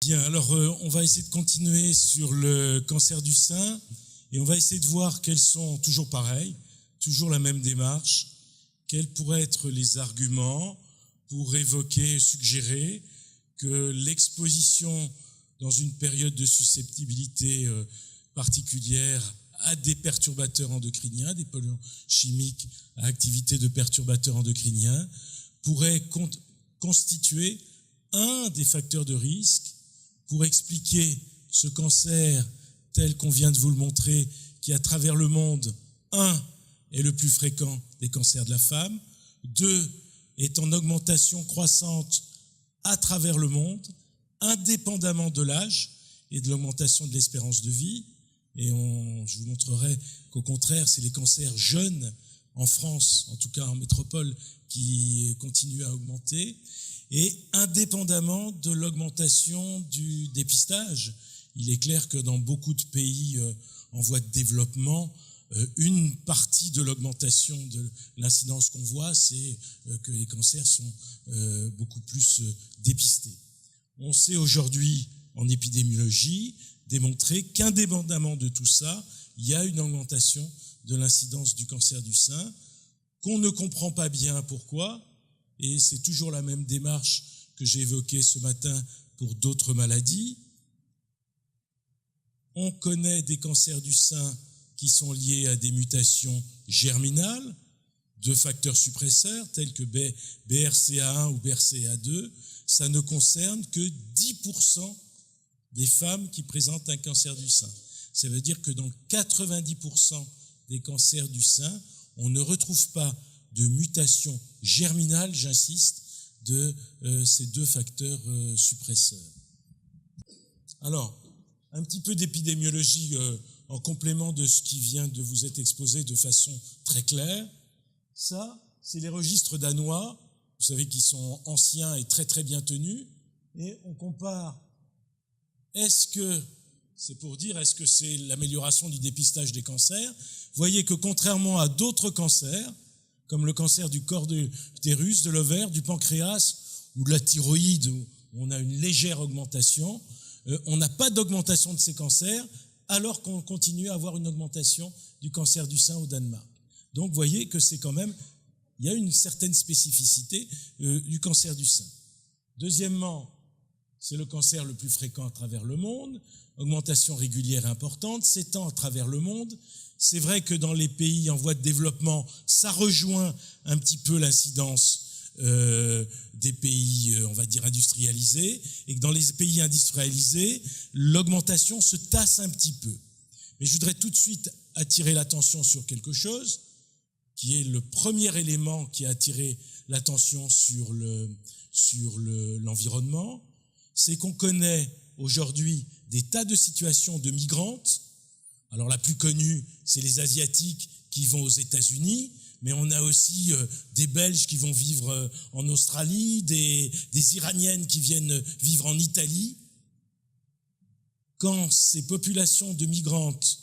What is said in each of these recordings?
Bien, alors on va essayer de continuer sur le cancer du sein et on va essayer de voir quels sont, toujours pareil, toujours la même démarche, quels pourraient être les arguments pour évoquer, suggérer que l'exposition dans une période de susceptibilité particulière à des perturbateurs endocriniens, des polluants chimiques à activité de perturbateurs endocriniens, pourrait constituer un des facteurs de risque pour expliquer ce cancer tel qu'on vient de vous le montrer, qui à travers le monde, 1, est le plus fréquent des cancers de la femme, 2, est en augmentation croissante à travers le monde, indépendamment de l'âge et de l'augmentation de l'espérance de vie. Et je vous montrerai qu'au contraire, c'est les cancers jeunes en France, en tout cas en métropole, qui continuent à augmenter. Et indépendamment de l'augmentation du dépistage, il est clair que dans beaucoup de pays en voie de développement, une partie de l'augmentation de l'incidence qu'on voit, c'est que les cancers sont beaucoup plus dépistés. On sait aujourd'hui, en épidémiologie, démontrer qu'indépendamment de tout ça, il y a une augmentation de l'incidence du cancer du sein, qu'on ne comprend pas bien pourquoi, et c'est toujours la même démarche que j'ai évoquée ce matin pour d'autres maladies. On connaît des cancers du sein qui sont liés à des mutations germinales de facteurs suppresseurs tels que BRCA1 ou BRCA2. Ça ne concerne que 10% des femmes qui présentent un cancer du sein. Ça veut dire que dans 90% des cancers du sein, on ne retrouve pas de mutation germinale, j'insiste, de ces deux facteurs suppresseurs. Alors, un petit peu d'épidémiologie en complément de ce qui vient de vous être exposé de façon très claire. Ça, c'est les registres danois, vous savez qu'ils sont anciens et très très bien tenus, et on compare, est-ce que c'est l'amélioration du dépistage des cancers? Vous voyez que contrairement à d'autres cancers, comme le cancer du col de l'utérus, de l'ovaire, du pancréas ou de la thyroïde, où on a une légère augmentation, on n'a pas d'augmentation de ces cancers, alors qu'on continue à avoir une augmentation du cancer du sein au Danemark. Donc vous voyez que c'est quand même, il y a une certaine spécificité du cancer du sein. Deuxièmement, c'est le cancer le plus fréquent à travers le monde, augmentation régulière importante, s'étend à travers le monde. C'est vrai que dans les pays en voie de développement, ça rejoint un petit peu l'incidence des pays, on va dire, industrialisés, et que dans les pays industrialisés, l'augmentation se tasse un petit peu. Mais je voudrais tout de suite attirer l'attention sur quelque chose, qui est le premier élément qui a attiré l'attention sur l'environnement, c'est qu'on connaît aujourd'hui des tas de situations de migrantes. Alors la plus connue, c'est les Asiatiques qui vont aux États-Unis, mais on a aussi des Belges qui vont vivre en Australie, des Iraniennes qui viennent vivre en Italie. Quand ces populations de migrantes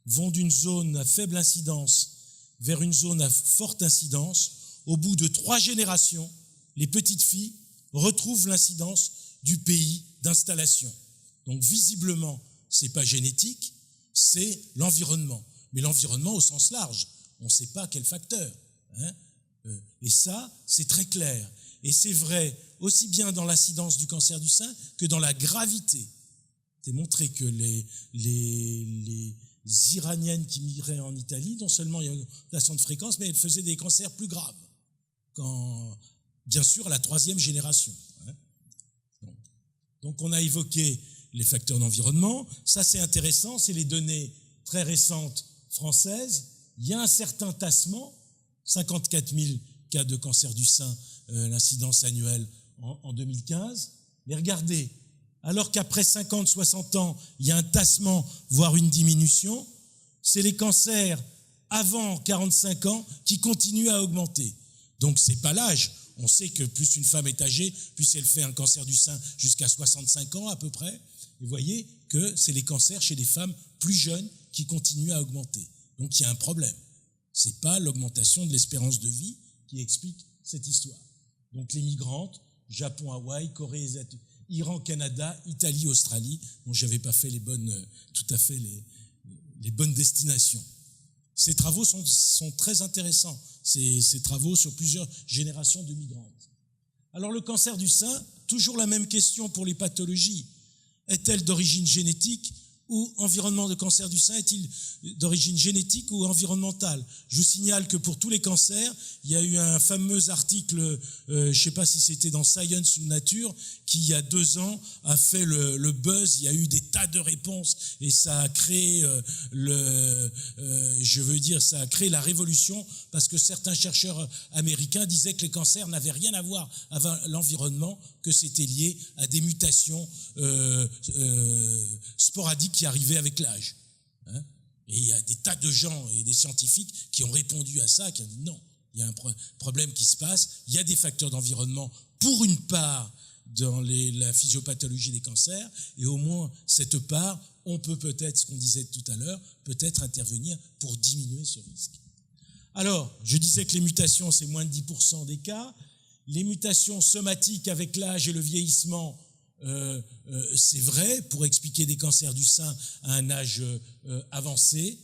vont d'une zone à faible incidence vers une zone à forte incidence, au bout de 3 générations, les petites filles retrouvent l'incidence du pays d'installation. Donc visiblement, c'est pas génétique, c'est l'environnement. Mais l'environnement au sens large, on ne sait pas quel facteur. Et ça, c'est très clair. Et c'est vrai aussi bien dans l'incidence du cancer du sein que dans la gravité. C'est montré que les Iraniennes qui migraient en Italie, non seulement il y a une augmentation de fréquence, mais elles faisaient des cancers plus graves. Bien sûr, à la 3e génération. Donc on a évoqué les facteurs d'environnement. Ça, c'est intéressant, c'est les données très récentes françaises. Il y a un certain tassement, 54 000 cas de cancer du sein, l'incidence annuelle en 2015. Mais regardez, alors qu'après 50, 60 ans, il y a un tassement, voire une diminution, c'est les cancers avant 45 ans qui continuent à augmenter. Donc c'est pas l'âge. On sait que plus une femme est âgée, plus elle fait un cancer du sein jusqu'à 65 ans à peu près. Et vous voyez que c'est les cancers chez les femmes plus jeunes qui continuent à augmenter. Donc il y a un problème. C'est pas l'augmentation de l'espérance de vie qui explique cette histoire. Donc les migrantes, Japon, Hawaï, Corée Iran, Canada, Italie, Australie. Bon, j'avais pas fait tout à fait les bonnes destinations. Ces travaux sont très intéressants. Ces travaux sur plusieurs générations de migrantes. Alors le cancer du sein, toujours la même question pour les pathologies. Est-elle d'origine génétique ou environnement de cancer du sein? Est-il d'origine génétique ou environnementale? Je vous signale que pour tous les cancers, il y a eu un fameux article, je ne sais pas si c'était dans Science ou Nature, qui il y a 2 ans a fait le buzz. Il y a eu des tas de réponses et ça a créé ça a créé la révolution, parce que certains chercheurs américains disaient que les cancers n'avaient rien à voir avec l'environnement, que c'était lié à des mutations sporadiques qui arrivaient avec l'âge. Et il y a des tas de gens et des scientifiques qui ont répondu à ça, qui ont dit non, il y a un problème qui se passe, il y a des facteurs d'environnement pour une part dans la physiopathologie des cancers, et au moins cette part, on peut peut-être, ce qu'on disait tout à l'heure, peut-être intervenir pour diminuer ce risque. Alors, je disais que les mutations, c'est moins de 10% des cas. Les mutations somatiques avec l'âge et le vieillissement, c'est vrai, pour expliquer des cancers du sein à un âge avancé,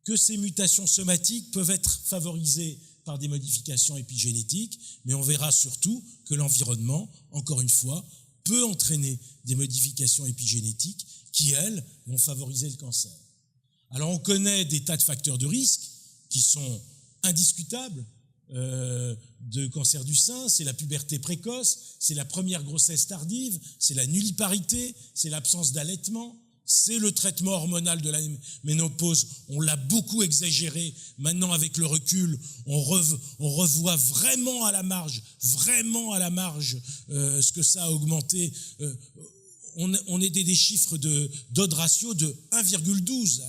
que ces mutations somatiques peuvent être favorisées par des modifications épigénétiques, mais on verra surtout que l'environnement, encore une fois, peut entraîner des modifications épigénétiques qui, elles, vont favoriser le cancer. Alors on connaît des tas de facteurs de risque qui sont indiscutables de cancer du sein. C'est la puberté précoce, c'est la première grossesse tardive, c'est la nulliparité, c'est l'absence d'allaitement, c'est le traitement hormonal de la ménopause. On l'a beaucoup exagéré. Maintenant, avec le recul, on revoit vraiment à la marge ce que ça a augmenté. On est des chiffres d'odd ratio de 1,12,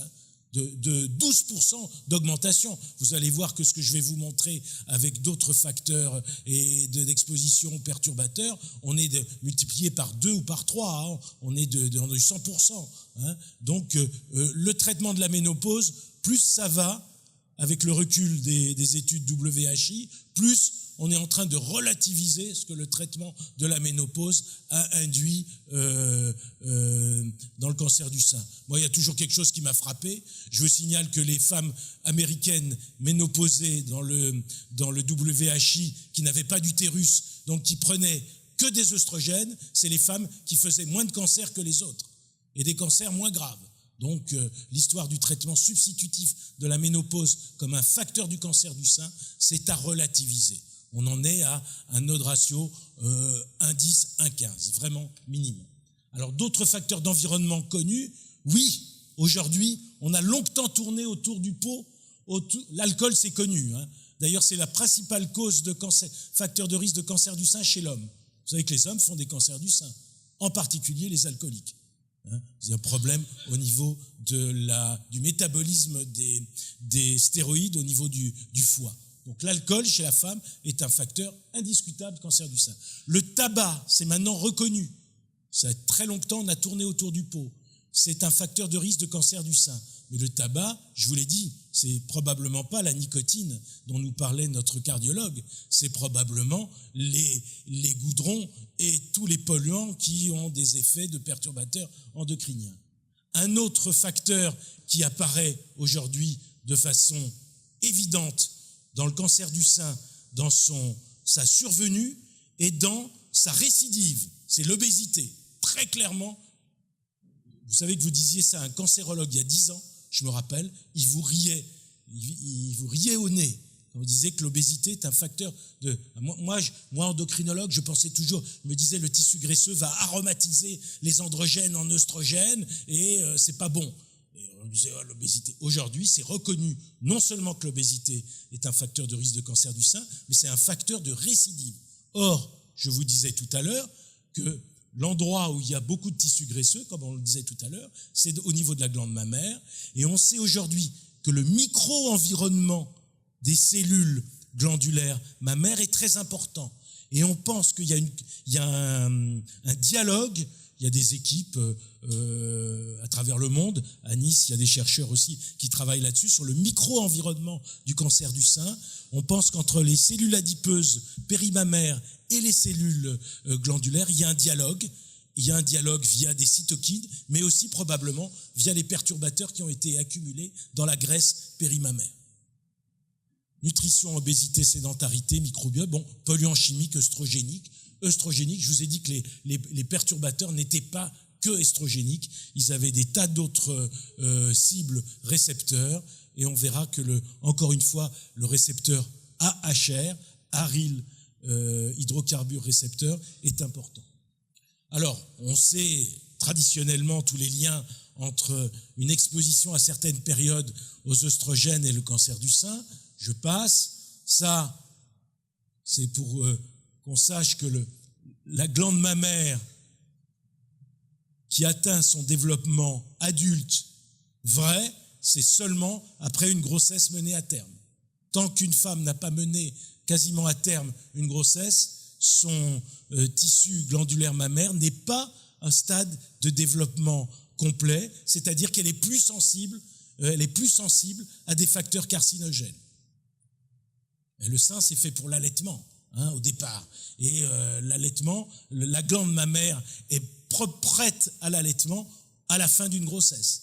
de 12% d'augmentation. Vous allez voir que ce que je vais vous montrer avec d'autres facteurs et d'exposition perturbateurs, on est multiplié par 2 ou par 3, on est dans du 100%. Donc le traitement de la ménopause, plus ça va, avec le recul des études WHI, plus on est en train de relativiser ce que le traitement de la ménopause a induit dans le cancer du sein. Moi, il y a toujours quelque chose qui m'a frappé. Je vous signale que les femmes américaines ménopausées dans le WHI, qui n'avaient pas d'utérus, donc qui prenaient que des œstrogènes, c'est les femmes qui faisaient moins de cancers que les autres, et des cancers moins graves. Donc l'histoire du traitement substitutif de la ménopause comme un facteur du cancer du sein, c'est à relativiser. On en est à un odd ratio 1,10, 1,15, vraiment minime. Alors d'autres facteurs d'environnement connus, oui, aujourd'hui, on a longtemps tourné autour du pot. L'alcool, c'est connu. D'ailleurs, c'est la principale cause de cancer, facteur de risque de cancer du sein chez l'homme. Vous savez que les hommes font des cancers du sein, en particulier les alcooliques. Il y a un problème au niveau du métabolisme des stéroïdes au niveau du foie. Donc l'alcool chez la femme est un facteur indiscutable de cancer du sein. Le tabac, c'est maintenant reconnu. Ça fait très longtemps, on a tourné autour du pot. C'est un facteur de risque de cancer du sein. Mais le tabac, je vous l'ai dit, c'est probablement pas la nicotine dont nous parlait notre cardiologue. C'est probablement les goudrons et tous les polluants qui ont des effets de perturbateurs endocriniens. Un autre facteur qui apparaît aujourd'hui de façon évidente dans le cancer du sein, dans sa survenue et dans sa récidive, c'est l'obésité. Très clairement, vous savez que vous disiez ça à un cancérologue il y a 10 ans, je me rappelle, il vous riait au nez. Quand vous disiez que l'obésité est un facteur de... Moi, endocrinologue, je pensais toujours, je me disais le tissu graisseux va aromatiser les androgènes en œstrogènes et c'est pas bon. Et on disait, l'obésité. Aujourd'hui, c'est reconnu non seulement que l'obésité est un facteur de risque de cancer du sein, mais c'est un facteur de récidive. Or, je vous disais tout à l'heure que l'endroit où il y a beaucoup de tissus graisseux, comme on le disait tout à l'heure, c'est au niveau de la glande mammaire. Et on sait aujourd'hui que le micro-environnement des cellules glandulaires mammaires est très important. Et on pense qu'il y a un dialogue Il y a des équipes à travers le monde. À Nice, il y a des chercheurs aussi qui travaillent là-dessus, sur le micro-environnement du cancer du sein. On pense qu'entre les cellules adipeuses périmammaires et les cellules glandulaires, il y a un dialogue. Il y a un dialogue via des cytokines, mais aussi probablement via les perturbateurs qui ont été accumulés dans la graisse périmammaire. Nutrition, obésité, sédentarité, microbiote, polluants chimiques, œstrogéniques. Je vous ai dit que les perturbateurs n'étaient pas que estrogéniques, ils avaient des tas d'autres cibles récepteurs, et on verra que, encore une fois, le récepteur AHR, aryl hydrocarbure récepteur, est important. Alors, on sait traditionnellement tous les liens entre une exposition à certaines périodes aux œstrogènes et le cancer du sein. Je passe. Ça, c'est pour qu'on sache que la glande mammaire qui atteint son développement adulte vrai, c'est seulement après une grossesse menée à terme. Tant qu'une femme n'a pas mené quasiment à terme une grossesse, son tissu glandulaire mammaire n'est pas un stade de développement complet, c'est-à-dire qu'elle est plus sensible à des facteurs carcinogènes. Et le sein, c'est fait pour l'allaitement, au départ. Et l'allaitement, la glande mammaire est prête à l'allaitement à la fin d'une grossesse.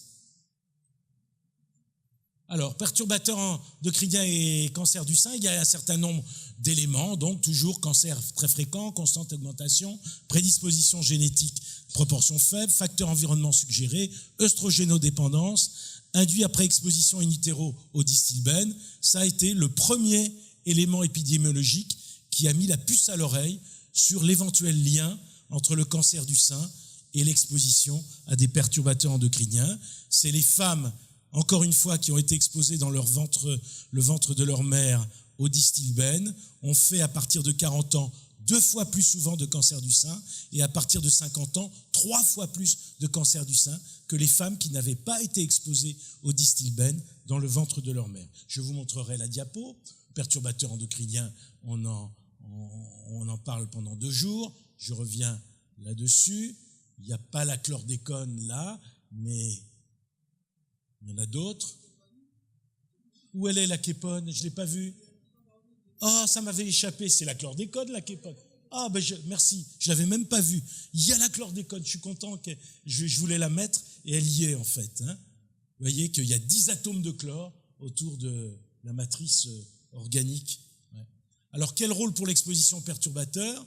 Alors, perturbateurs endocriniens et cancer du sein, il y a un certain nombre d'éléments, donc toujours cancer très fréquent, constante augmentation, prédisposition génétique, proportion faible, facteurs environnement suggérés, œstrogénodépendance, induit après exposition in utero au distilbène. Ça a été le premier élément épidémiologique qui a mis la puce à l'oreille sur l'éventuel lien entre le cancer du sein et l'exposition à des perturbateurs endocriniens. C'est les femmes, encore une fois, qui ont été exposées dans le ventre de leur mère au distilbène, ont fait à partir de 40 ans 2 fois plus souvent de cancer du sein, et à partir de 50 ans 3 fois plus de cancer du sein que les femmes qui n'avaient pas été exposées au distilbène dans le ventre de leur mère. Je vous montrerai la diapo. Perturbateurs endocriniens, on en parle pendant 2 jours. Je reviens là-dessus. Il n'y a pas la chlordécone là, mais il y en a d'autres. Où elle est, la képone? Je ne l'ai pas vue. Oh, ça m'avait échappé. C'est la chlordécone, la képone. Ah, merci. Je ne l'avais même pas vue. Il y a la chlordécone. Je suis content que je voulais la mettre et elle y est, en fait. Vous voyez qu'il y a 10 atomes de chlore autour de la matrice organique. Alors, quel rôle pour l'exposition aux perturbateurs?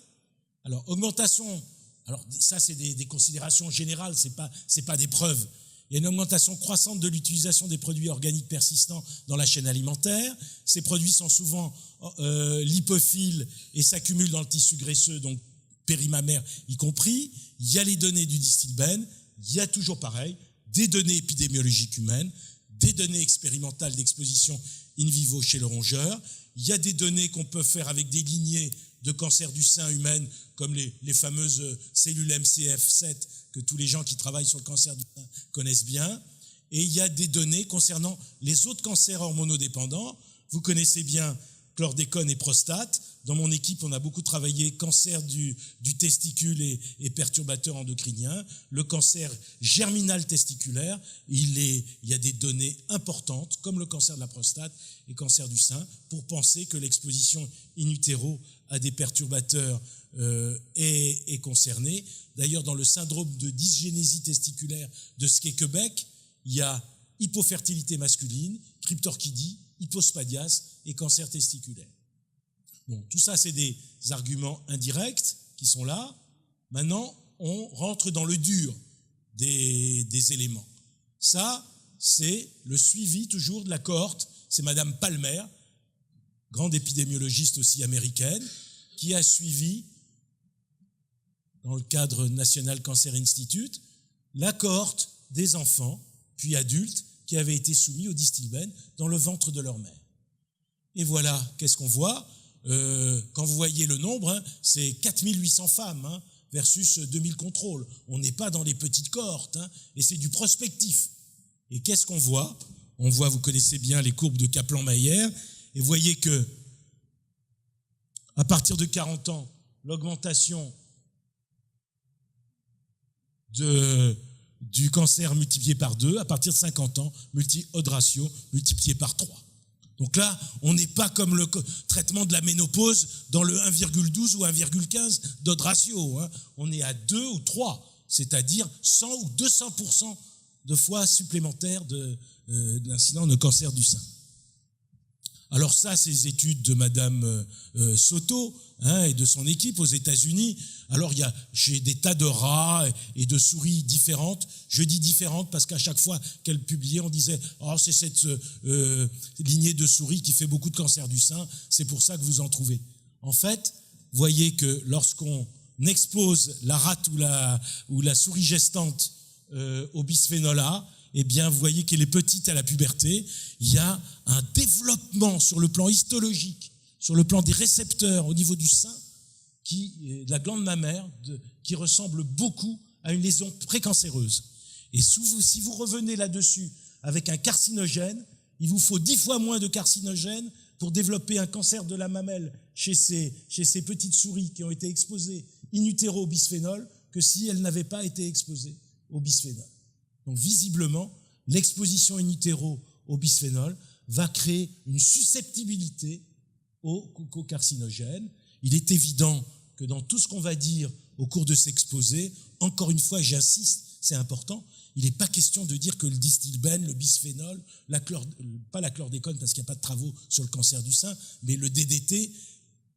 Alors, augmentation. Alors, ça, c'est des considérations générales, c'est pas des preuves. Il y a une augmentation croissante de l'utilisation des produits organiques persistants dans la chaîne alimentaire. Ces produits sont souvent lipophiles et s'accumulent dans le tissu graisseux, donc périmammaire y compris. Il y a les données du distilbène. Il y a toujours pareil, des données épidémiologiques humaines, des données expérimentales d'exposition in vivo chez le rongeur. Il y a des données qu'on peut faire avec des lignées de cancer du sein humaine, comme les fameuses cellules MCF7 que tous les gens qui travaillent sur le cancer du sein connaissent bien. Et il y a des données concernant les autres cancers hormonodépendants. Vous connaissez bien chlordécone et prostate. Dans mon équipe, on a beaucoup travaillé cancer du testicule et perturbateurs endocriniens. Le cancer germinal testiculaire, il y a des données importantes, comme le cancer de la prostate et cancer du sein, pour penser que l'exposition in utero à des perturbateurs est concernée. D'ailleurs, dans le syndrome de dysgénésie testiculaire de Skekebeck, il y a hypofertilité masculine, cryptorchidie, hypospadias et cancer testiculaire. Bon, tout ça, c'est des arguments indirects qui sont là. Maintenant, on rentre dans le dur des éléments. Ça, c'est le suivi toujours de la cohorte. C'est Madame Palmer, grande épidémiologiste aussi américaine, qui a suivi, dans le cadre National Cancer Institute, la cohorte des enfants, puis adultes, qui avaient été soumis au distilbène dans le ventre de leur mère. Et voilà, qu'est-ce qu'on voit? Quand vous voyez le nombre, c'est 4800 femmes versus 2000 contrôles. On n'est pas dans les petites cohortes, et c'est du prospectif. Et qu'est-ce qu'on voit? On voit, vous connaissez bien les courbes de Kaplan-Meier, et vous voyez que à partir de 40 ans, l'augmentation du cancer multiplié par 2, à partir de 50 ans, odds ratio multiplié par 3. Donc là, on n'est pas comme le traitement de la ménopause dans le 1,12 ou 1,15 d'odds ratio. On est à 2 ou 3, c'est-à-dire 100 ou 200% de fois supplémentaires d'incidence de cancer du sein. Alors ça, ces études de Madame Soto et de son équipe aux États-Unis. Alors il y a chez des tas de rats et de souris différentes. Je dis différentes parce qu'à chaque fois qu'elle publiait, on disait « Oh, c'est cette lignée de souris qui fait beaucoup de cancer du sein, c'est pour ça que vous en trouvez. » En fait, vous voyez que lorsqu'on expose la rate ou la souris gestante au bisphénol A, eh bien, vous voyez qu'elle est petite à la puberté. Il y a un développement sur le plan histologique, sur le plan des récepteurs au niveau du sein, de la glande mammaire, qui ressemble beaucoup à une lésion précancéreuse. Et si vous revenez là-dessus avec un carcinogène, il vous faut 10 fois moins de carcinogène pour développer un cancer de la mamelle chez ces petites souris qui ont été exposées in utero au bisphénol que si elles n'avaient pas été exposées au bisphénol. Donc visiblement, l'exposition in utero au bisphénol va créer une susceptibilité aux carcinogènes. Il est évident que dans tout ce qu'on va dire au cours de cet exposé, encore une fois, j'insiste, c'est important, il n'est pas question de dire que le distilbène, le bisphénol, pas la chlordécone parce qu'il n'y a pas de travaux sur le cancer du sein, mais le DDT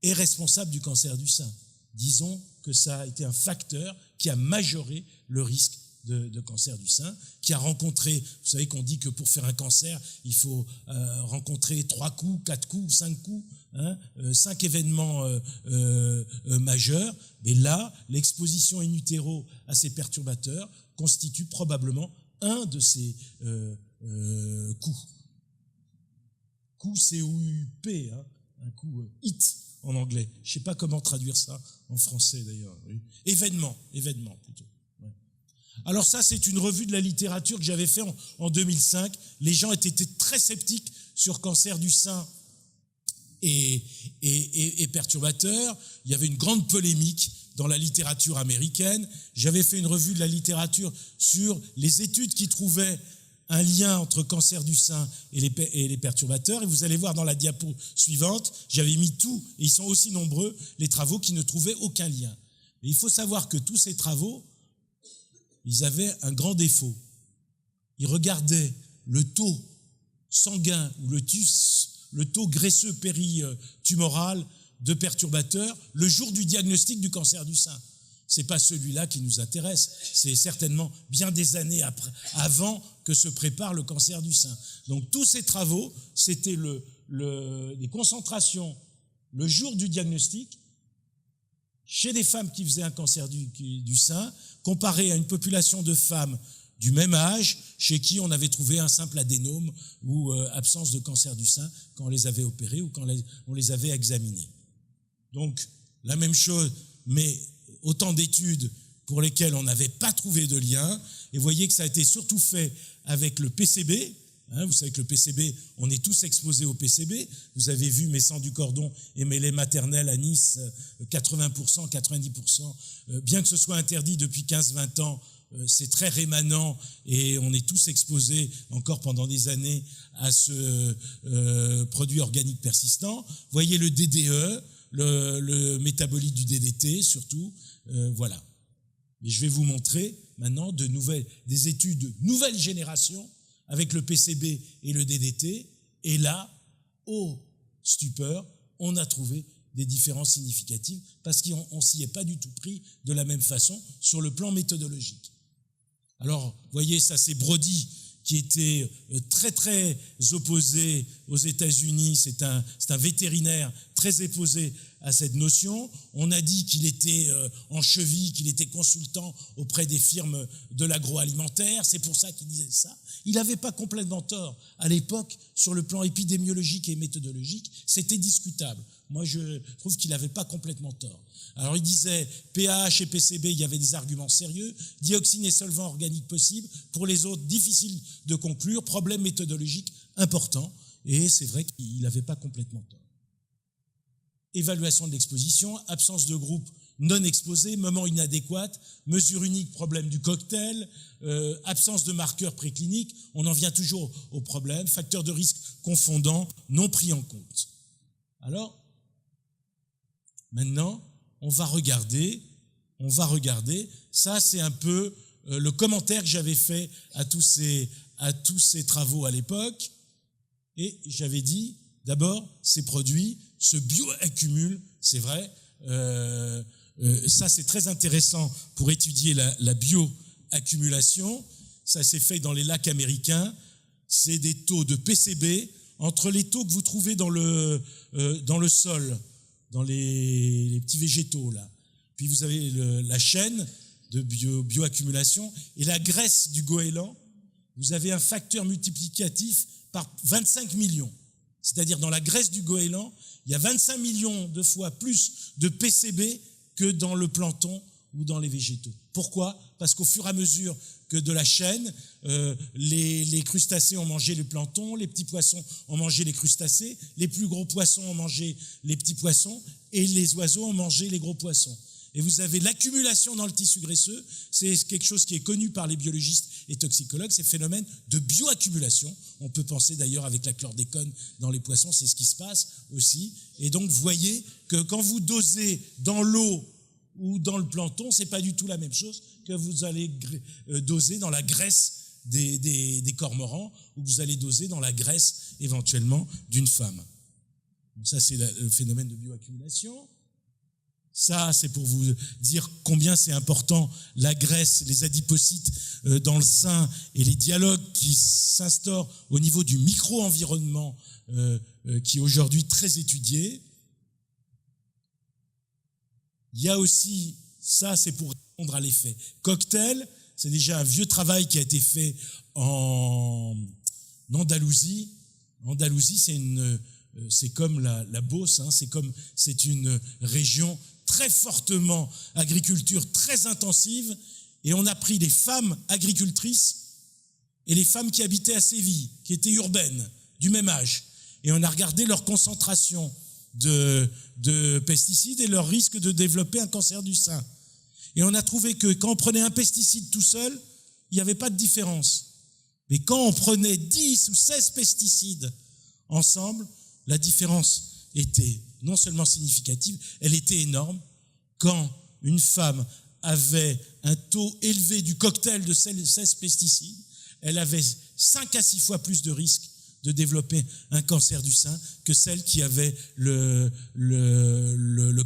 est responsable du cancer du sein. Disons que ça a été un facteur qui a majoré le risque de cancer du sein, qui a rencontré, vous savez qu'on dit que pour faire un cancer, il faut rencontrer 3 coups, 4 coups, 5 coups, 5 événements majeurs. Mais là, l'exposition in utero à ces perturbateurs constitue probablement un de ces coups. Coup, C-O-U-P, un coup hit en anglais. Je ne sais pas comment traduire ça en français d'ailleurs. Événement plutôt. Alors ça, c'est une revue de la littérature que j'avais fait en 2005. Les gens étaient très sceptiques sur cancer du sein et perturbateurs. Il y avait une grande polémique dans la littérature américaine. J'avais fait une revue de la littérature sur les études qui trouvaient un lien entre cancer du sein et les perturbateurs. Et vous allez voir dans la diapo suivante, j'avais mis tout, et ils sont aussi nombreux, les travaux qui ne trouvaient aucun lien. Et il faut savoir que tous ces travaux, ils avaient un grand défaut. Ils regardaient le taux sanguin ou le taux graisseux péritumoral de perturbateurs le jour du diagnostic du cancer du sein. C'est pas celui-là qui nous intéresse. C'est certainement bien des années avant que se prépare le cancer du sein. Donc tous ces travaux, c'était les concentrations le jour du diagnostic chez des femmes qui faisaient un cancer du sein, comparé à une population de femmes du même âge, chez qui on avait trouvé un simple adénome ou absence de cancer du sein quand on les avait opérés ou quand on les avait examinés. Donc, la même chose, mais autant d'études pour lesquelles on n'avait pas trouvé de lien, et vous voyez que ça a été surtout fait avec le PCB. Vous savez que le PCB, on est tous exposés au PCB. Vous avez vu mes sangs du cordon et mes laits maternels à Nice, 80%, 90%. Bien que ce soit interdit depuis 15-20 ans, c'est très rémanent et on est tous exposés encore pendant des années à ce produit organique persistant. Vous voyez le DDE, le métabolite du DDT surtout, voilà. Et je vais vous montrer maintenant des études de nouvelle génération avec le PCB et le DDT, et là, au stupeur, on a trouvé des différences significatives parce qu'on s'y est pas du tout pris de la même façon sur le plan méthodologique. Alors, vous voyez, ça c'est Brody qui était très très opposé aux États-Unis, c'est un vétérinaire très opposé à cette notion. On a dit qu'il était en cheville, qu'il était consultant auprès des firmes de l'agroalimentaire, c'est pour ça qu'il disait ça. Il n'avait pas complètement tort. À l'époque, sur le plan épidémiologique et méthodologique, c'était discutable. Moi, je trouve qu'il n'avait pas complètement tort. Alors, il disait PAH et PCB, il y avait des arguments sérieux, dioxine et solvants organiques possibles. Pour les autres, difficile de conclure, problème méthodologique important. Et c'est vrai qu'il n'avait pas complètement tort. Évaluation de l'exposition, absence de groupe non exposé, moment inadéquat, mesure unique, problème du cocktail, absence de marqueurs précliniques, on en vient toujours au problème, facteurs de risque confondants, non pris en compte. Alors, maintenant, on va regarder, ça c'est un peu le commentaire que j'avais fait à tous ces travaux à l'époque, et j'avais dit, d'abord, ces produits se bioaccumulent, c'est vrai, ça c'est très intéressant pour étudier la bioaccumulation, ça s'est fait dans les lacs américains, c'est des taux de PCB entre les taux que vous trouvez dans le sol, dans les petits végétaux là, puis vous avez la chaîne de bioaccumulation et la graisse du goéland, vous avez un facteur multiplicatif par 25 millions. C'est-à-dire dans la graisse du goéland, il y a 25 millions de fois plus de PCB que dans le plancton ou dans les végétaux. Pourquoi ? Parce qu'au fur et à mesure que de la chaîne, les crustacés ont mangé le plancton, les petits poissons ont mangé les crustacés, les plus gros poissons ont mangé les petits poissons et les oiseaux ont mangé les gros poissons. Et vous avez l'accumulation dans le tissu graisseux, c'est quelque chose qui est connu par les biologistes et toxicologues, c'est le phénomène de bioaccumulation. On peut penser d'ailleurs avec la chlordécone dans les poissons, c'est ce qui se passe aussi. Et donc vous voyez que quand vous dosez dans l'eau ou dans le plancton, c'est pas du tout la même chose que vous allez doser dans la graisse des cormorans ou vous allez doser dans la graisse éventuellement d'une femme. Donc ça c'est le phénomène de bioaccumulation. Ça, c'est pour vous dire combien c'est important la graisse, les adipocytes dans le sein et les dialogues qui s'instaurent au niveau du micro-environnement qui est aujourd'hui très étudié. Il y a aussi, ça c'est pour répondre à l'effet cocktail, c'est déjà un vieux travail qui a été fait en Andalousie. Andalousie, c'est comme la Beauce, hein, c'est une région très fortement agriculture très intensive, et on a pris des femmes agricultrices et les femmes qui habitaient à Séville, qui étaient urbaines, du même âge, et on a regardé leur concentration de pesticides et leur risque de développer un cancer du sein. Et on a trouvé que quand on prenait un pesticide tout seul, il n'y avait pas de différence. Mais quand on prenait 10 ou 16 pesticides ensemble, la différence était non seulement significative, elle était énorme. Quand une femme avait un taux élevé du cocktail de 16 pesticides, elle avait 5 à 6 fois plus de risque de développer un cancer du sein que celle qui avait le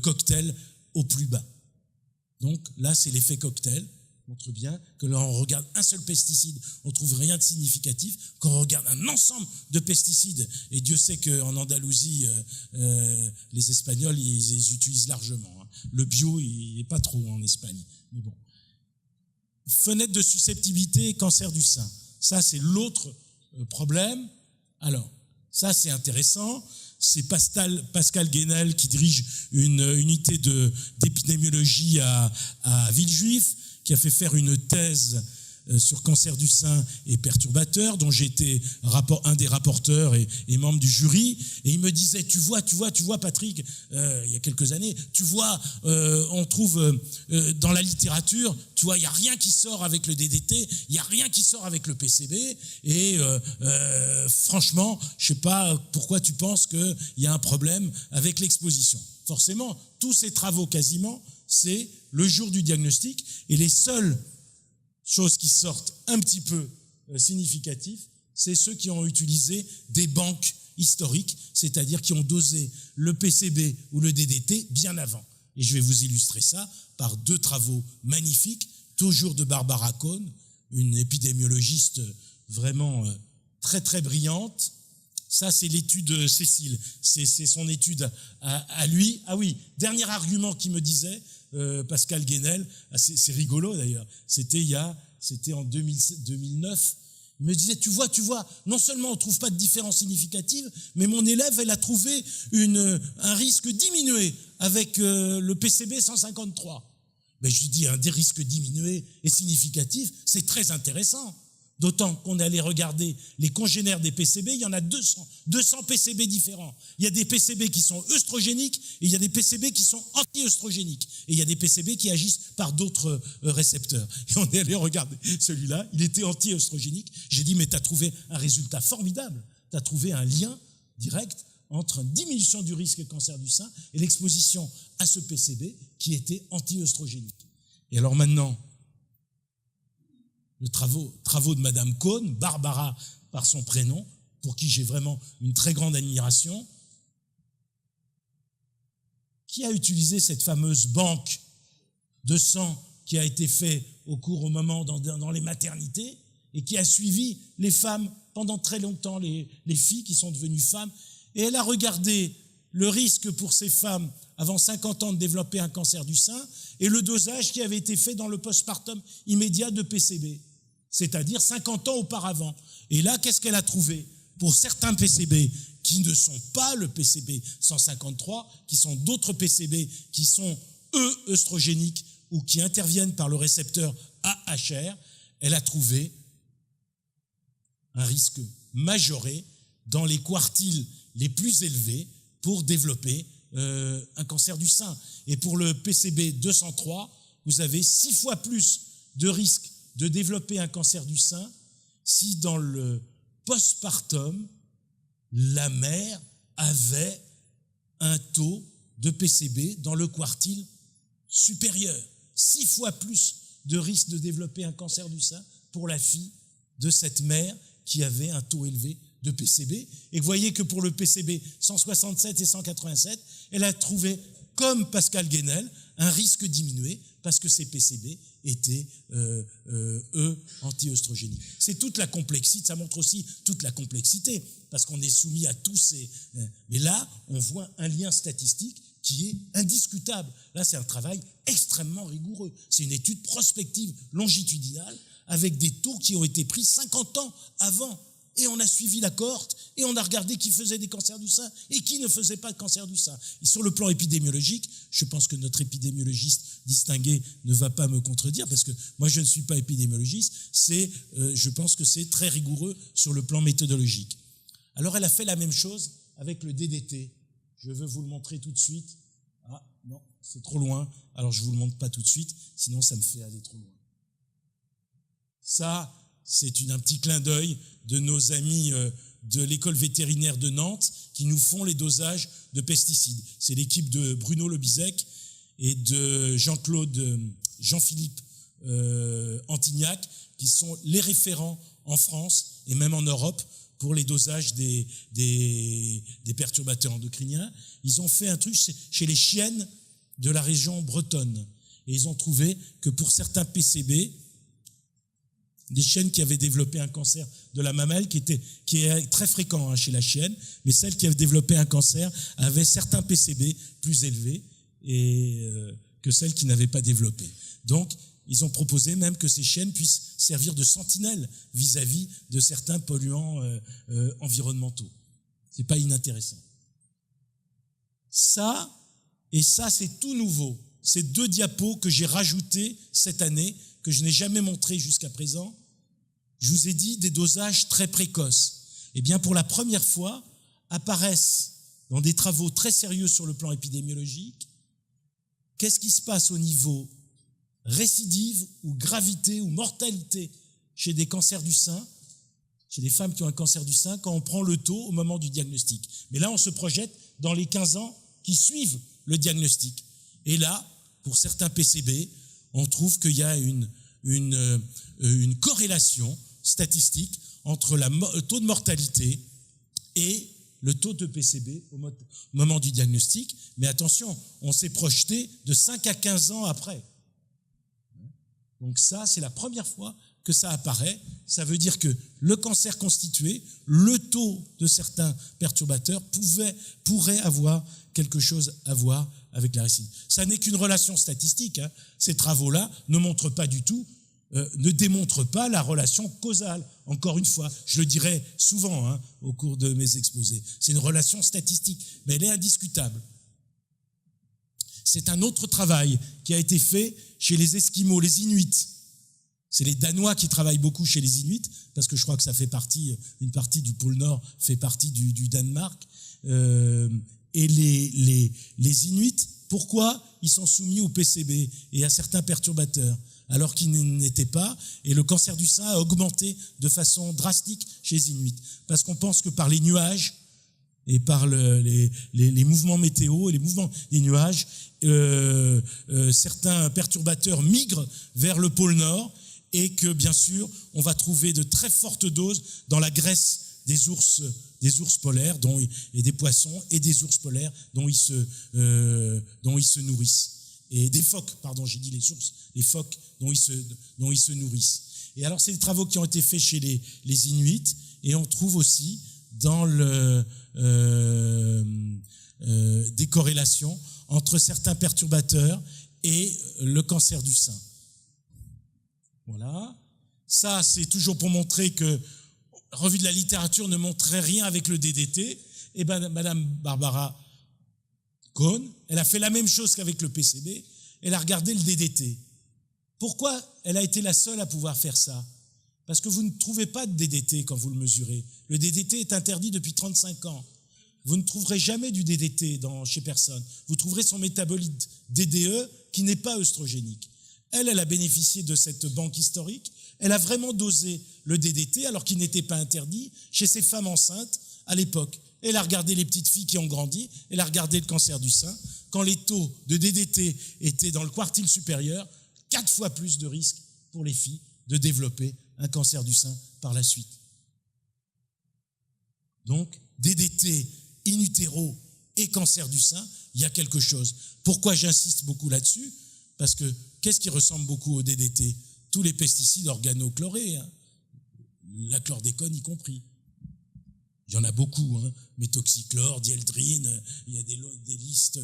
cocktail au plus bas. Donc là, c'est l'effet cocktail. Montre bien que là, on regarde un seul pesticide, on trouve rien de significatif. Quand on regarde un ensemble de pesticides, et Dieu sait qu'en Andalousie, les Espagnols, ils les utilisent largement. Hein. Le bio, il n'est pas trop en Espagne. Mais bon. Fenêtre de susceptibilité, cancer du sein. Ça, c'est l'autre problème. Alors, ça, c'est intéressant. C'est Pascal Guénel qui dirige une unité d'épidémiologie à Villejuif, qui a fait faire une thèse sur cancer du sein et perturbateurs, dont j'ai été un des rapporteurs et membre du jury, et il me disait, tu vois Patrick, il y a quelques années, tu vois, on trouve dans la littérature, tu vois, il n'y a rien qui sort avec le DDT, il n'y a rien qui sort avec le PCB, et franchement, je sais pas pourquoi tu penses qu'il y a un problème avec l'exposition. Forcément, tous ces travaux quasiment, c'est le jour du diagnostic, et les seules choses qui sortent un petit peu significatives, c'est ceux qui ont utilisé des banques historiques, c'est-à-dire qui ont dosé le PCB ou le DDT bien avant. Et je vais vous illustrer ça par 2 travaux magnifiques, toujours de Barbara Cohn, une épidémiologiste vraiment très très brillante. Ça, c'est l'étude Cécile, c'est son étude à lui. Ah oui, dernier argument qu'il me disait, Pascal Guénel, c'est rigolo d'ailleurs, c'était en 2009, il me disait, tu vois, non seulement on ne trouve pas de différence significative, mais mon élève, elle a trouvé un risque diminué avec le PCB 153. Mais je lui dis, des risques diminués et significatifs, c'est très intéressant. D'autant qu'on est allé regarder les congénères des PCB, il y en a 200 PCB différents. Il y a des PCB qui sont œstrogéniques et il y a des PCB qui sont anti-œstrogéniques. Et il y a des PCB qui agissent par d'autres récepteurs. Et on est allé regarder celui-là, il était anti-œstrogénique. J'ai dit, mais tu as trouvé un résultat formidable. Tu as trouvé un lien direct entre une diminution du risque de cancer du sein et l'exposition à ce PCB qui était anti-œstrogénique. Et alors maintenant, les travaux de Madame Cohn, Barbara par son prénom, pour qui j'ai vraiment une très grande admiration, qui a utilisé cette fameuse banque de sang qui a été faite au moment dans les maternités et qui a suivi les femmes pendant très longtemps, les filles qui sont devenues femmes, et elle a regardé le risque pour ces femmes avant 50 ans de développer un cancer du sein et le dosage qui avait été fait dans le postpartum immédiat de PCB, c'est-à-dire 50 ans auparavant. Et là, qu'est-ce qu'elle a trouvé? Pour certains PCB qui ne sont pas le PCB 153, qui sont d'autres PCB qui sont, eux, œstrogéniques ou qui interviennent par le récepteur AHR, elle a trouvé un risque majoré dans les quartiles les plus élevés pour développer un cancer du sein. Et pour le PCB 203, vous avez 6 fois plus de risque de développer un cancer du sein si dans le postpartum, la mère avait un taux de PCB dans le quartile supérieur. 6 fois plus de risque de développer un cancer du sein pour la fille de cette mère qui avait un taux élevé de PCB. Et vous voyez que pour le PCB 167 et 187, elle a trouvé, comme Pascal Guénel, un risque diminué parce que ces PCB étaient, anti-œstrogéniques. C'est toute la complexité, ça montre aussi toute la complexité, parce qu'on est soumis à tous ces... Mais là, on voit un lien statistique qui est indiscutable. Là, c'est un travail extrêmement rigoureux. C'est une étude prospective longitudinale avec des taux qui ont été pris 50 ans avant. Et on a suivi la cohorte et on a regardé qui faisait des cancers du sein et qui ne faisait pas de cancer du sein. Et sur le plan épidémiologique, je pense que notre épidémiologiste distingué ne va pas me contredire parce que moi je ne suis pas épidémiologiste, je pense que c'est très rigoureux sur le plan méthodologique. Alors elle a fait la même chose avec le DDT. Je veux vous le montrer tout de suite. Ah non, c'est trop loin, alors je ne vous le montre pas tout de suite, sinon ça me fait aller trop loin. Ça, c'est un petit clin d'œil de nos amis de l'école vétérinaire de Nantes qui nous font les dosages de pesticides. C'est l'équipe de Bruno Lebizec et de Jean-Philippe Antignac qui sont les référents en France et même en Europe pour les dosages des perturbateurs endocriniens. Ils ont fait un truc chez les chiennes de la région bretonne et ils ont trouvé que pour certains PCB, des chiennes qui avaient développé un cancer de la mamelle qui est très fréquent chez la chienne, mais celles qui avaient développé un cancer avaient certains PCB plus élevés que celles qui n'avaient pas développé. Donc, ils ont proposé même que ces chiennes puissent servir de sentinelles vis-à-vis de certains polluants environnementaux. C'est pas inintéressant. Ça, c'est tout nouveau. Ces 2 diapos que j'ai rajoutés cette année, que je n'ai jamais montré jusqu'à présent, je vous ai dit des dosages très précoces. Eh bien, pour la première fois, apparaissent dans des travaux très sérieux sur le plan épidémiologique, qu'est-ce qui se passe au niveau récidive ou gravité ou mortalité chez des cancers du sein, chez des femmes qui ont un cancer du sein, quand on prend le taux au moment du diagnostic. Mais là, on se projette dans les 15 ans qui suivent le diagnostic. Et là, pour certains PCB, on trouve qu'il y a une corrélation statistique entre le taux de mortalité et le taux de PCB au moment du diagnostic. Mais attention, on s'est projeté de 5 à 15 ans après. Donc ça, c'est la première fois que ça apparaît. Ça veut dire que le cancer constitué, le taux de certains perturbateurs pourrait avoir quelque chose à voir avec la récidive. Ça n'est qu'une relation statistique. Ces travaux-là ne montrent pas du tout, ne démontrent pas la relation causale. Encore une fois, je le dirai souvent au cours de mes exposés. C'est une relation statistique, mais elle est indiscutable. C'est un autre travail qui a été fait chez les Esquimaux, les Inuits. C'est les Danois qui travaillent beaucoup chez les Inuits, parce que je crois que ça fait partie, une partie du pôle Nord fait partie du Danemark. Et les Inuits, pourquoi ils sont soumis au PCB et à certains perturbateurs, alors qu'ils n'étaient pas, et le cancer du sein a augmenté de façon drastique chez les Inuits, parce qu'on pense que par les nuages et par les mouvements météo et les mouvements des nuages, certains perturbateurs migrent vers le pôle Nord, et que bien sûr on va trouver de très fortes doses dans la graisse des ours polaires et des poissons et des ours polaires dont ils se nourrissent. Et des phoques, pardon, j'ai dit les phoques dont ils se nourrissent. Et alors, c'est des travaux qui ont été faits chez les Inuits, et on trouve aussi dans des corrélations entre certains perturbateurs et le cancer du sein. Voilà. Ça, c'est toujours pour montrer que la revue de la littérature ne montrait rien avec le DDT. Et ben, Madame Barbara Cohn, elle a fait la même chose qu'avec le PCB. Elle a regardé le DDT. Pourquoi elle a été la seule à pouvoir faire ça? Parce que vous ne trouvez pas de DDT quand vous le mesurez. Le DDT est interdit depuis 35 ans. Vous ne trouverez jamais du DDT chez personne. Vous trouverez son métabolite DDE qui n'est pas œstrogénique. Elle a bénéficié de cette banque historique. Elle a vraiment dosé le DDT alors qu'il n'était pas interdit chez ces femmes enceintes à l'époque. Elle a regardé les petites filles qui ont grandi, elle a regardé le cancer du sein. Quand les taux de DDT étaient dans le quartile supérieur, 4 fois plus de risque pour les filles de développer un cancer du sein par la suite. Donc, DDT, in utero et cancer du sein, il y a quelque chose. Pourquoi j'insiste beaucoup là-dessus? Parce que qu'est-ce qui ressemble beaucoup au DDT? Tous les pesticides organochlorés, la chlordécone y compris. Il y en a beaucoup, méthoxychlore, dieldrine, il y a des listes,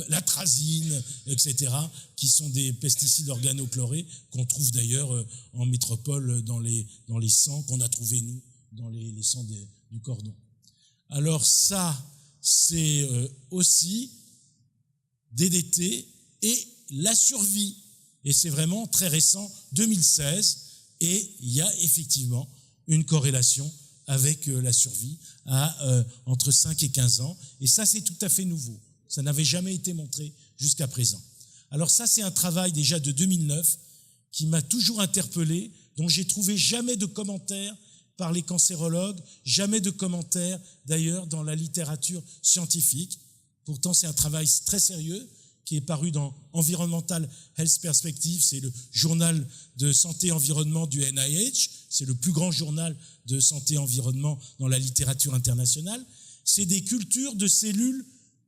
l'atrazine, etc., qui sont des pesticides organochlorés qu'on trouve d'ailleurs en métropole dans les sangs qu'on a trouvés, nous, dans les sangs du cordon. Alors ça, c'est aussi DDT et la survie. Et c'est vraiment très récent, 2016, et il y a effectivement une corrélation avec la survie entre 5 et 15 ans. Et ça, c'est tout à fait nouveau. Ça n'avait jamais été montré jusqu'à présent. Alors ça, c'est un travail déjà de 2009 qui m'a toujours interpellé, dont j'ai trouvé jamais de commentaires par les cancérologues, jamais de commentaires d'ailleurs dans la littérature scientifique. Pourtant, c'est un travail très sérieux qui est paru dans Environmental Health Perspective, c'est le journal de santé et environnement du NIH, c'est le plus grand journal de santé et environnement dans la littérature internationale. C'est des cultures de cellules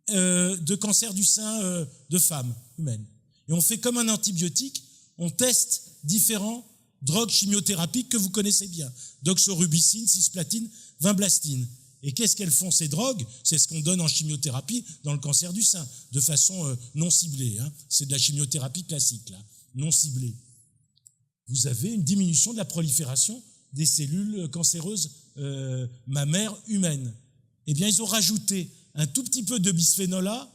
de cancer du sein de femmes humaines. Et on fait comme un antibiotique, on teste différents drogues chimiothérapiques que vous connaissez bien, doxorubicine, cisplatine, vinblastine. Et qu'est-ce qu'elles font, ces drogues? C'est ce qu'on donne en chimiothérapie dans le cancer du sein, de façon non ciblée. C'est de la chimiothérapie classique, là, non ciblée. Vous avez une diminution de la prolifération des cellules cancéreuses mammaires humaines. Eh bien, ils ont rajouté un tout petit peu de bisphénol A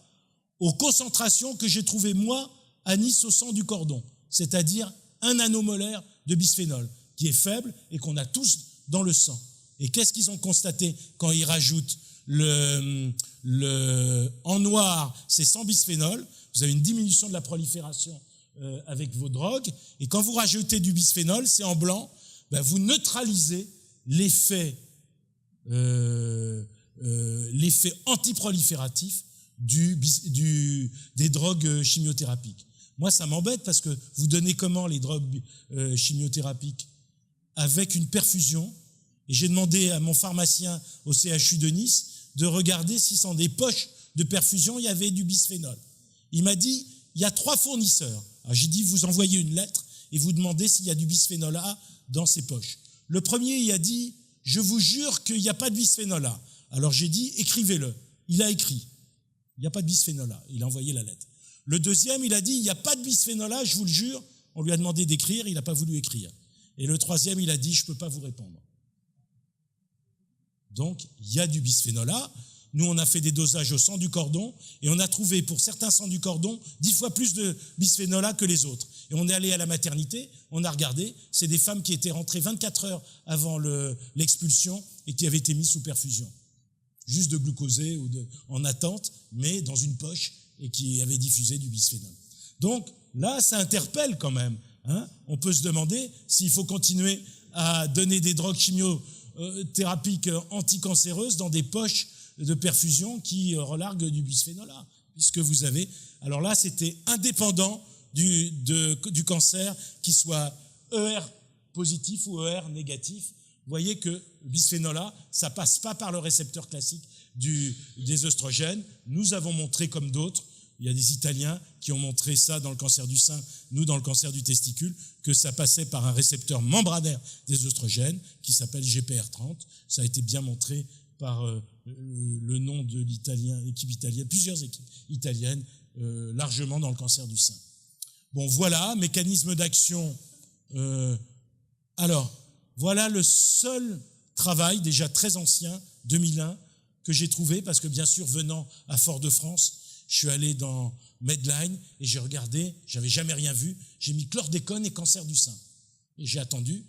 aux concentrations que j'ai trouvées, moi, à Nice, au sang du cordon, c'est-à-dire 1 nanomolaire de bisphénol, qui est faible et qu'on a tous dans le sang. Et qu'est-ce qu'ils ont constaté quand ils rajoutent en noir, c'est sans bisphénol, vous avez une diminution de la prolifération avec vos drogues, et quand vous rajoutez du bisphénol, c'est en blanc, ben vous neutralisez l'effet antiprolifératif des drogues chimiothérapiques. Moi, ça m'embête parce que vous donnez comment les drogues chimiothérapiques? Avec une perfusion. Et j'ai demandé à mon pharmacien au CHU de Nice de regarder si dans des poches de perfusion, il y avait du bisphénol. Il m'a dit, il y a 3 fournisseurs. Alors j'ai dit, vous envoyez une lettre et vous demandez s'il y a du bisphénol A dans ces poches. Le premier, il a dit, je vous jure qu'il n'y a pas de bisphénol A. Alors j'ai dit, écrivez-le. Il a écrit. Il n'y a pas de bisphénol A. Il a envoyé la lettre. Le deuxième, il a dit, il n'y a pas de bisphénol A, je vous le jure. On lui a demandé d'écrire, il n'a pas voulu écrire. Et le troisième, il a dit, je ne peux pas vous répondre. Donc, il y a du bisphénol A, Nous, on a fait des dosages au sang du cordon et on a trouvé pour certains sangs du cordon 10 fois plus de bisphénol A que les autres. Et on est allé à la maternité, on a regardé, c'est des femmes qui étaient rentrées 24 heures avant l'expulsion et qui avaient été mises sous perfusion. Juste de glucosé ou en attente, mais dans une poche et qui avaient diffusé du bisphénol. Donc là, ça interpelle quand même. On peut se demander s'il faut continuer à donner des drogues chimiothérapiques anticancéreuses dans des poches de perfusion qui relarguent du bisphénol A, puisque vous avez... Alors là, c'était indépendant du cancer, qu'il soit ER positif ou ER négatif. Vous voyez que le bisphénol A, ça passe pas par le récepteur classique des œstrogènes. Nous avons montré, comme d'autres, il y a des Italiens qui ont montré ça dans le cancer du sein, nous dans le cancer du testicule, que ça passait par un récepteur membranaire des œstrogènes qui s'appelle GPR30. Ça a été bien montré par le nom de l'équipe italienne, plusieurs équipes italiennes, largement dans le cancer du sein. Bon, voilà, mécanisme d'action. Alors, voilà le seul travail, déjà très ancien, 2001, que j'ai trouvé, parce que bien sûr, venant à Fort-de-France, je suis allé dans Medline et j'ai regardé, j'avais jamais rien vu, j'ai mis chlordécone et cancer du sein. Et j'ai attendu,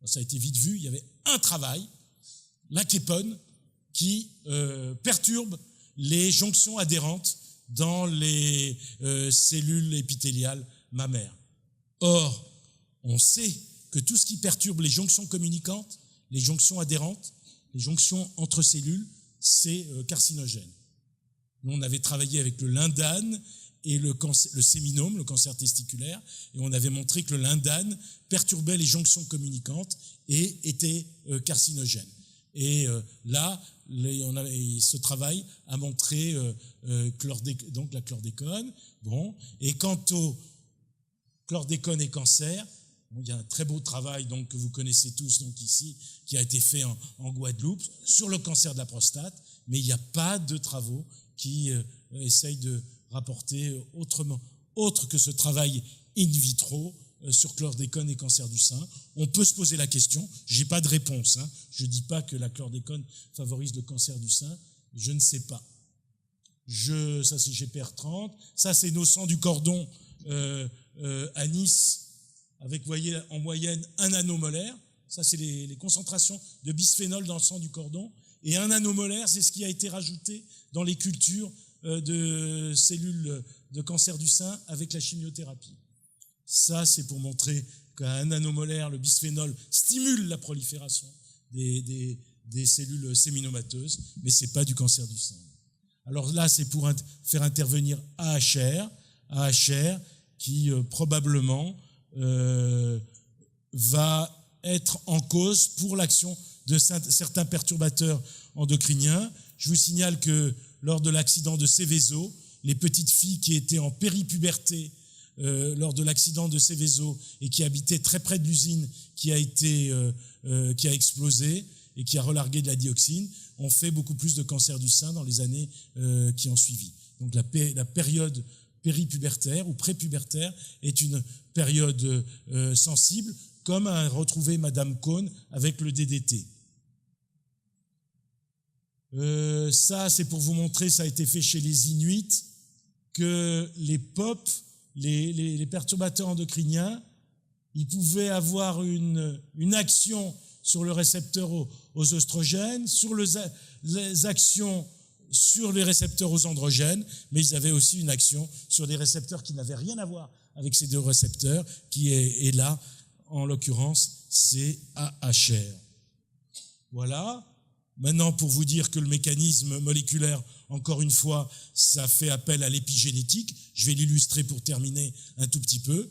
ça a été vite vu, il y avait un travail, la képone, qui perturbe les jonctions adhérentes dans les cellules épithéliales mammaires. Or, on sait que tout ce qui perturbe les jonctions communicantes, les jonctions adhérentes, les jonctions entre cellules, c'est carcinogène. Nous, on avait travaillé avec le lindane et le séminome, le cancer testiculaire, et on avait montré que le lindane perturbait les jonctions communicantes et était carcinogène. Et là, ce travail a montré donc la chlordécone. Bon, et quant au chlordécone et cancer, bon, il y a un très beau travail donc, que vous connaissez tous donc, ici, qui a été fait en Guadeloupe sur le cancer de la prostate, mais il n'y a pas de travaux qui essayent de rapporter autre que ce travail in vitro sur chlordécone et cancer du sein. On peut se poser la question, j'ai pas de réponse, je dis pas que la chlordécone favorise le cancer du sein, je ne sais pas. Ça c'est GPR30, ça c'est nos sangs du cordon à Nice, avec, vous voyez, en moyenne 1 nanomolaire, ça c'est les concentrations de bisphénol dans le sang du cordon, et 1 nanomolaire, c'est ce qui a été rajouté dans les cultures de cellules de cancer du sein avec la chimiothérapie. Ça, c'est pour montrer qu'à 1 nanomolaire, le bisphénol stimule la prolifération des cellules séminomateuses, mais c'est pas du cancer du sein. Alors là, c'est pour faire intervenir AHR qui probablement va être en cause pour l'action de certains perturbateurs endocriniens. Je vous signale que lors de l'accident de Seveso, les petites filles qui étaient en péripuberté lors de l'accident de Seveso et qui habitaient très près de l'usine qui a explosé et qui a relargué de la dioxine, ont fait beaucoup plus de cancer du sein dans les années qui ont suivi. Donc la période péripubertaire ou prépubertaire est une période sensible, comme a retrouvé Madame Cohn avec le DDT. Ça, c'est pour vous montrer, ça a été fait chez les Inuits, que les POP, les perturbateurs endocriniens, ils pouvaient avoir une action sur le récepteur aux œstrogènes, sur les actions sur les récepteurs aux androgènes, mais ils avaient aussi une action sur des récepteurs qui n'avaient rien à voir avec ces deux récepteurs, qui est là, en l'occurrence, c'est AHR. Voilà. Maintenant, pour vous dire que le mécanisme moléculaire, encore une fois, ça fait appel à l'épigénétique. Je vais l'illustrer pour terminer un tout petit peu.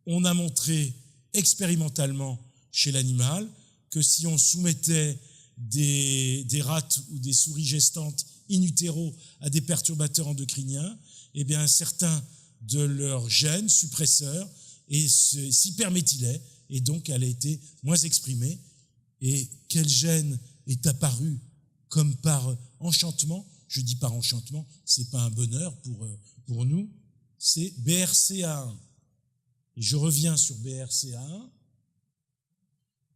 On a montré expérimentalement chez l'animal que si on soumettait des rats ou des souris gestantes in utero à des perturbateurs endocriniens, eh bien, certains de leurs gènes suppresseurs s'hyperméthylaient et donc elle a été moins exprimée. Et quel gène est apparu comme par enchantement? Je dis par enchantement, c'est pas un bonheur pour nous, c'est BRCA1. Et je reviens sur BRCA1.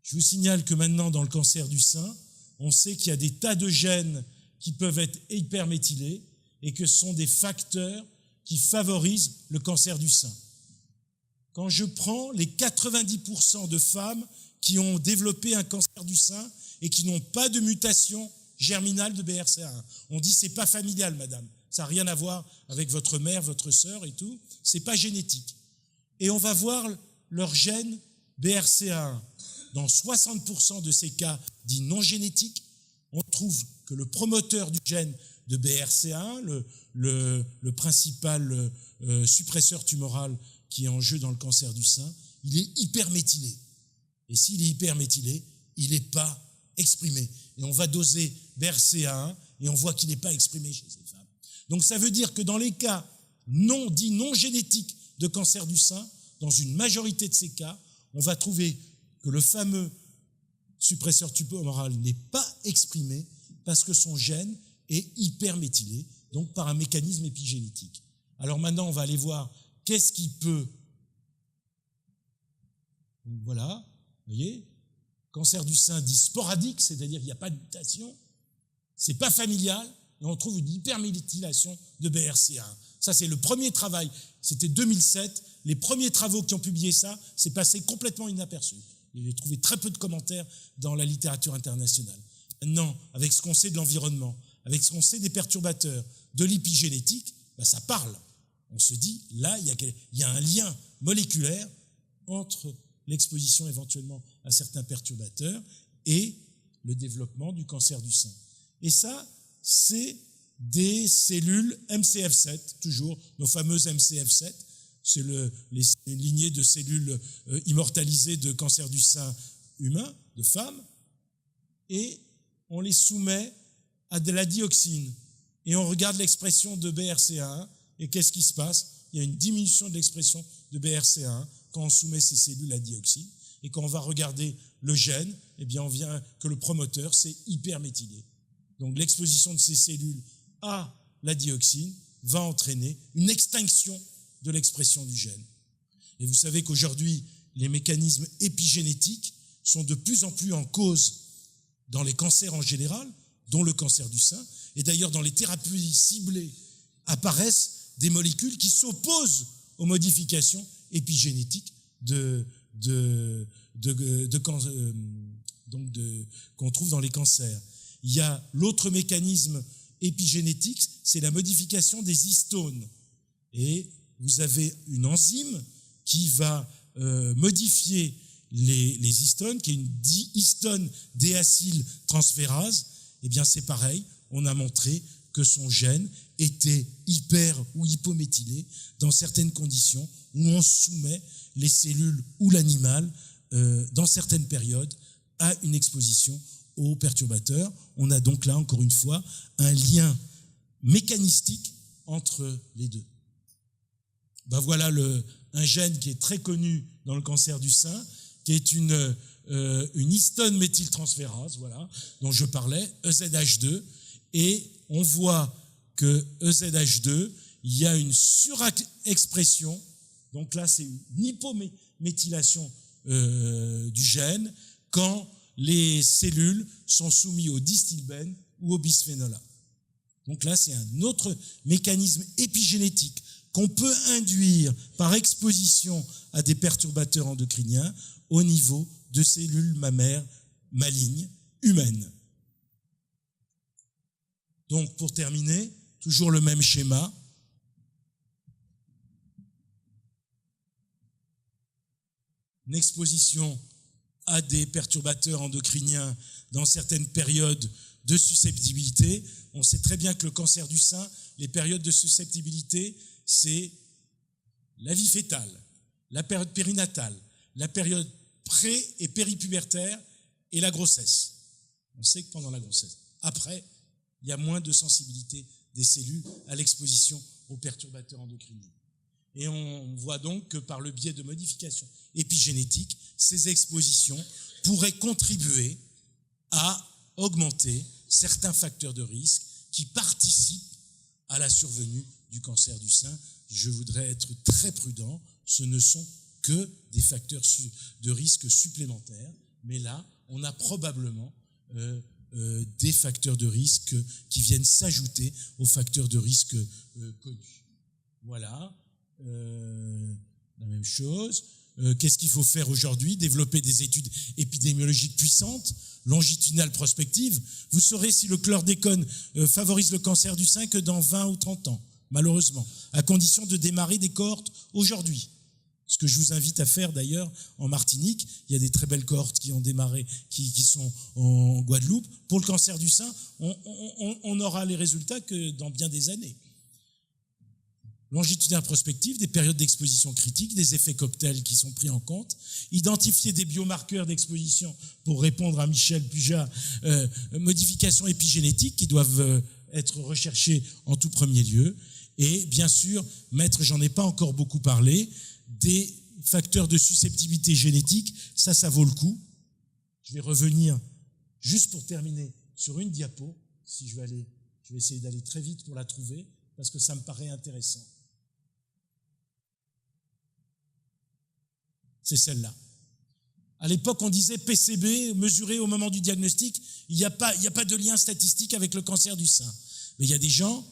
Je vous signale que maintenant, dans le cancer du sein, on sait qu'il y a des tas de gènes qui peuvent être hyperméthylés et que ce sont des facteurs qui favorisent le cancer du sein. Quand je prends les 90% de femmes qui ont développé un cancer du sein et qui n'ont pas de mutation germinale de BRCA1, on dit c'est pas familial, madame, ça n'a rien à voir avec votre mère, votre sœur et tout, c'est pas génétique. Et on va voir leur gène BRCA1. Dans 60% de ces cas dits non génétiques, on trouve que le promoteur du gène de BRCA1, le principal suppresseur tumoral qui est en jeu dans le cancer du sein, il est hyperméthylé. Et s'il est hyperméthylé, il n'est pas exprimé. Et on va doser BRCA1 et on voit qu'il n'est pas exprimé chez ces femmes. Donc ça veut dire que dans les cas dits non génétiques de cancer du sein, dans une majorité de ces cas, on va trouver que le fameux suppresseur tumoral n'est pas exprimé parce que son gène est hyperméthylé, donc par un mécanisme épigénétique. Alors maintenant, on va aller voir qu'est-ce qui peut... Donc voilà, vous voyez, cancer du sein dit sporadique, c'est-à-dire qu'il n'y a pas de mutation, c'est pas familial, et on trouve une hyperméthylation de BRCA1. Ça, c'est le premier travail, c'était 2007, les premiers travaux qui ont publié ça, c'est passé complètement inaperçu. J'ai trouvé très peu de commentaires dans la littérature internationale. Maintenant, avec ce qu'on sait de l'environnement, avec ce qu'on sait des perturbateurs, de l'épigénétique, ça parle. On se dit, là, il y a un lien moléculaire entre l'exposition éventuellement à certains perturbateurs et le développement du cancer du sein. Et ça, c'est des cellules MCF7, toujours nos fameuses MCF7, c'est les lignées de cellules immortalisées de cancer du sein humain, de femmes, et on les soumet à de la dioxine. Et on regarde l'expression de BRCA1, et qu'est-ce qui se passe? Il y a une diminution de l'expression de BRCA1 quand on soumet ces cellules à dioxine. Et quand on va regarder le gène, eh bien on vient que le promoteur, c'est hyperméthylé. Donc l'exposition de ces cellules à la dioxine va entraîner une extinction de l'expression du gène. Et vous savez qu'aujourd'hui, les mécanismes épigénétiques sont de plus en plus en cause dans les cancers en général, dont le cancer du sein. Et d'ailleurs, dans les thérapies ciblées, apparaissent des molécules qui s'opposent aux modifications épigénétiques qu'on trouve dans les cancers. Il y a l'autre mécanisme épigénétique, c'est la modification des histones. Et vous avez une enzyme qui va modifier les histones, qui est une histone déacyltransférase. Eh bien, c'est pareil, on a montré que son gène était hyper ou hypométhylé dans certaines conditions où on soumet les cellules ou l'animal dans certaines périodes à une exposition aux perturbateurs. On a donc là, encore une fois, un lien mécanistique entre les deux. Voilà un gène qui est très connu dans le cancer du sein, qui est une histone méthyltransférase, voilà, dont je parlais, EZH2, et on voit que EZH2, il y a une surexpression, donc là c'est une hypométhylation du gène, quand les cellules sont soumises au distilbène ou au bisphénol A. Donc là c'est un autre mécanisme épigénétique qu'on peut induire par exposition à des perturbateurs endocriniens au niveau de cellules mammaires malignes humaines. Donc, pour terminer, toujours le même schéma. Une exposition à des perturbateurs endocriniens dans certaines périodes de susceptibilité. On sait très bien que le cancer du sein, les périodes de susceptibilité, c'est la vie fœtale, la période périnatale, la période pré- et péripubertaire et la grossesse. On sait que pendant la grossesse. Après, il y a moins de sensibilité des cellules à l'exposition aux perturbateurs endocriniens. Et on voit donc que par le biais de modifications épigénétiques, ces expositions pourraient contribuer à augmenter certains facteurs de risque qui participent à la survenue du cancer du sein. Je voudrais être très prudent, ce ne sont que des facteurs de risque supplémentaires, mais là, on a probablement des facteurs de risque qui viennent s'ajouter aux facteurs de risque connus. Voilà, la même chose. Qu'est-ce qu'il faut faire aujourd'hui? Développer des études épidémiologiques puissantes, longitudinales prospectives. Vous saurez si le chlordécone favorise le cancer du sein que dans 20 ou 30 ans, malheureusement, à condition de démarrer des cohortes aujourd'hui. Ce que je vous invite à faire d'ailleurs en Martinique, il y a des très belles cohortes qui ont démarré, qui sont en Guadeloupe. Pour le cancer du sein, on aura les résultats que dans bien des années. Longitudinale prospective, des périodes d'exposition critiques, des effets cocktails qui sont pris en compte, identifier des biomarqueurs d'exposition pour répondre à Michel Pujas, modifications épigénétiques qui doivent être recherchées en tout premier lieu, et bien sûr, mettre, j'en ai pas encore beaucoup parlé, des facteurs de susceptibilité génétique, ça vaut le coup. Je vais revenir juste pour terminer sur une diapo, si je vais essayer d'aller très vite pour la trouver, parce que ça me paraît intéressant. C'est celle-là. À l'époque, on disait PCB, mesuré au moment du diagnostic, il n'y a pas de lien statistique avec le cancer du sein. Mais il y a des gens,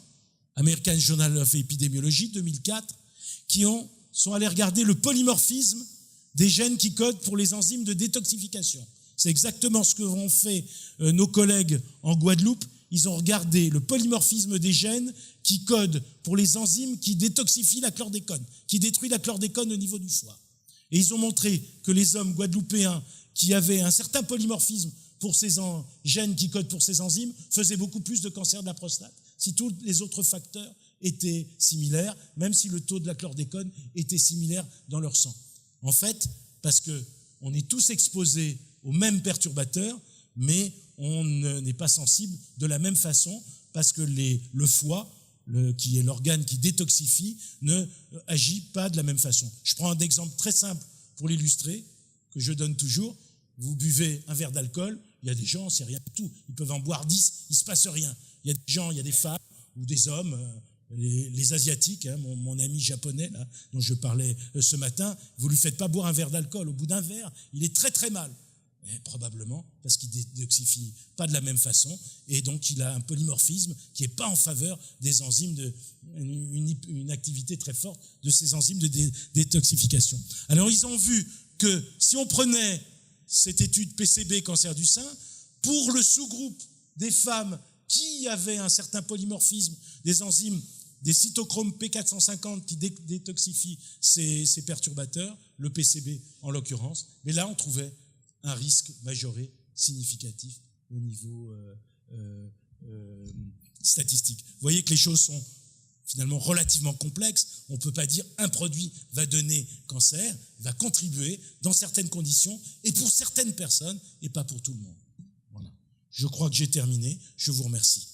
American Journal of Epidemiology, 2004, qui sont allés regarder le polymorphisme des gènes qui codent pour les enzymes de détoxification. C'est exactement ce que ont fait nos collègues en Guadeloupe. Ils ont regardé le polymorphisme des gènes qui codent pour les enzymes qui détoxifient la chlordécone, qui détruit la chlordécone au niveau du foie. Et ils ont montré que les hommes guadeloupéens qui avaient un certain polymorphisme pour ces gènes qui codent pour ces enzymes faisaient beaucoup plus de cancer de la prostate si tous les autres facteurs étaient similaires, même si le taux de la chlordécone était similaire dans leur sang. En fait, parce qu'on est tous exposés aux mêmes perturbateurs, mais on n'est pas sensible de la même façon parce que le foie, qui est l'organe qui détoxifie, ne agit pas de la même façon. Je prends un exemple très simple pour l'illustrer, que je donne toujours. Vous buvez un verre d'alcool, il y a des gens, c'est rien du tout. Ils peuvent en boire 10, il ne se passe rien. Il y a des gens, il y a des femmes ou des hommes, les Asiatiques, hein, mon ami japonais là, dont je parlais ce matin, vous ne lui faites pas boire un verre d'alcool. Au bout d'un verre, il est très très mal. Et probablement parce qu'il ne détoxifie pas de la même façon et donc il a un polymorphisme qui n'est pas en faveur des enzymes, une activité très forte de ces enzymes de détoxification. Alors ils ont vu que si on prenait cette étude PCB cancer du sein, pour le sous-groupe des femmes qui avaient un certain polymorphisme des enzymes, des cytochromes P450 qui détoxifient ces perturbateurs, le PCB en l'occurrence, mais là on trouvait un risque majoré significatif au niveau statistique. Vous voyez que les choses sont finalement relativement complexes. On ne peut pas dire un produit va donner cancer, va contribuer dans certaines conditions et pour certaines personnes et pas pour tout le monde. Voilà. Je crois que j'ai terminé. Je vous remercie.